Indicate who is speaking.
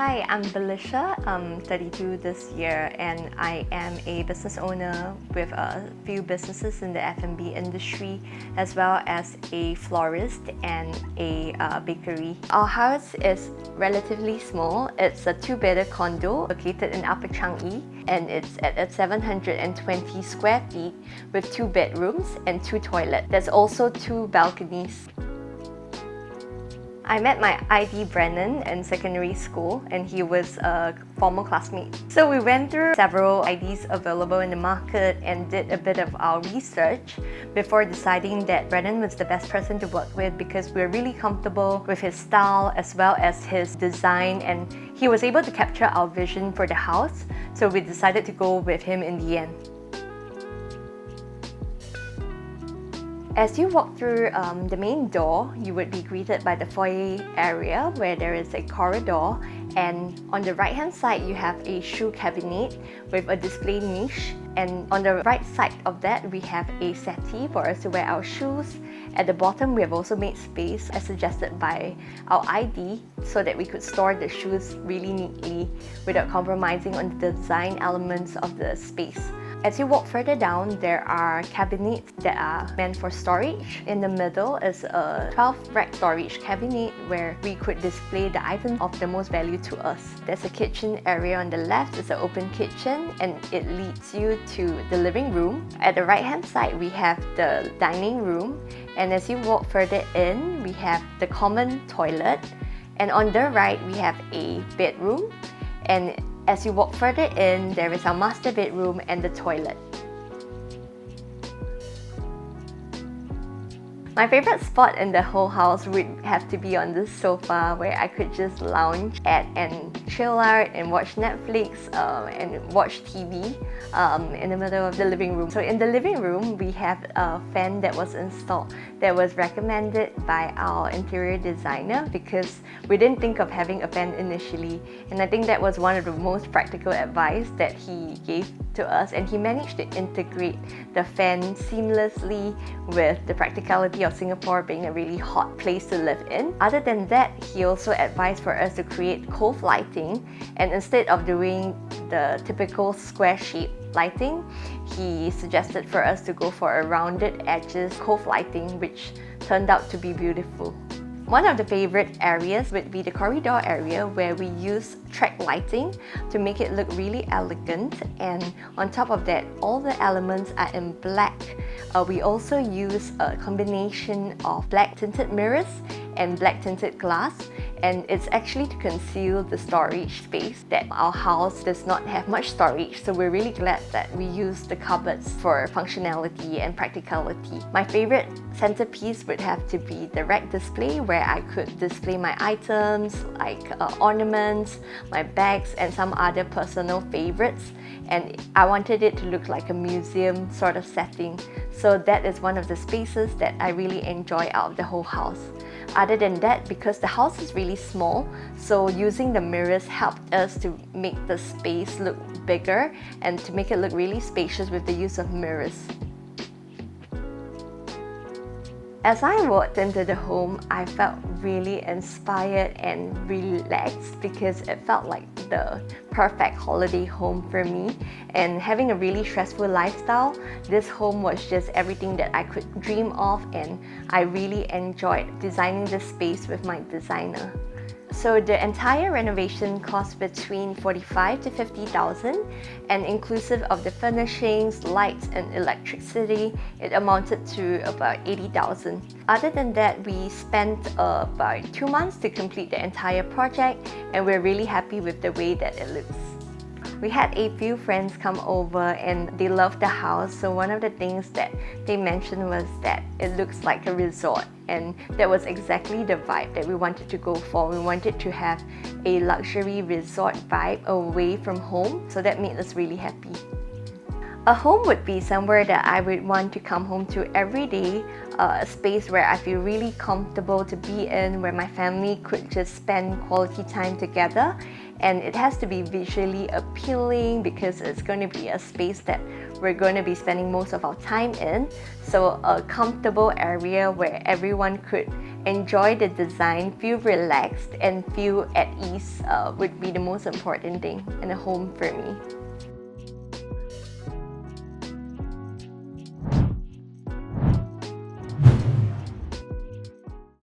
Speaker 1: Hi, I'm Belisha. I'm 32 this year, and I am a business owner with a few businesses in the F&B industry, as well as a florist and a bakery. Our house is relatively small. It's a two-bedder condo located in Upper Changi, and it's at 720 square feet with 2 bedrooms and 2 toilets. There's also 2 balconies. I met my ID Brennan in secondary school, and he was a former classmate. So we went through several IDs available in the market and did a bit of our research before deciding that Brennan was the best person to work with because we're really comfortable with his style as well as his design, and he was able to capture our vision for the house. So we decided to go with him in the end. As you walk through the main door, you would be greeted by the foyer area where there is a corridor, and on the right hand side you have a shoe cabinet with a display niche, and on the right side of that we have a settee for us to wear our shoes. At the bottom we have also made space as suggested by our ID so that we could store the shoes really neatly without compromising on the design elements of the space. As you walk further down, there are cabinets that are meant for storage. In the middle is a 12-rack storage cabinet where we could display the items of the most value to us. There's a kitchen area on the left. It's an open kitchen and it leads you to the living room. At the right-hand side, we have the dining room. And as you walk further in, we have the common toilet. And on the right, we have a bedroom. And as you walk further in, there is our master bedroom and the toilet. My favorite spot in the whole house would have to be on this sofa where I could just lounge at and chill out and watch Netflix and watch TV in the middle of the living room. So in the living room, we have a fan that was installed that was recommended by our interior designer because we didn't think of having a fan initially, and I think that was one of the most practical advice that he gave to us, and he managed to integrate the fan seamlessly with the practicality of Singapore being a really hot place to live in. Other than that, he also advised for us to create cove lighting, and instead of doing the typical square shape lighting, he suggested for us to go for a rounded edges cove lighting, which turned out to be beautiful. One of the favorite areas would be the corridor area where we use track lighting to make it look really elegant, and on top of that, all the elements are in black. We also use a combination of black tinted mirrors and black tinted glass, and it's actually to conceal the storage space that our house does not have much storage, so we're really glad that we use the cupboards for functionality and practicality. My favorite centerpiece would have to be the rack display where I could display my items like ornaments, my bags and some other personal favorites, and I wanted it to look like a museum sort of setting, so that is one of the spaces that I really enjoy out of the whole house. Other than that, because the house is really small, so using the mirrors helped us to make the space look bigger and to make it look really spacious with the use of mirrors. As I walked into the home, I felt really inspired and relaxed because it felt like the perfect holiday home for me. And having a really stressful lifestyle, this home was just everything that I could dream of, and I really enjoyed designing this space with my designer. So the entire renovation cost between 45 to 50,000, and inclusive of the furnishings, lights and electricity, it amounted to about 80,000. Other than that, we spent about 2 months to complete the entire project, and we're really happy with the way that it looks. We had a few friends come over and they loved the house, so one of the things that they mentioned was that it looks like a resort, and that was exactly the vibe that we wanted to go for. We wanted to have a luxury resort vibe away from home, so that made us really happy. A home would be somewhere that I would want to come home to every day, a space where I feel really comfortable to be in, where my family could just spend quality time together. And it has to be visually appealing because it's going to be a space that we're going to be spending most of our time in. So a comfortable area where everyone could enjoy the design, feel relaxed, and feel at ease would be the most important thing in a home for me.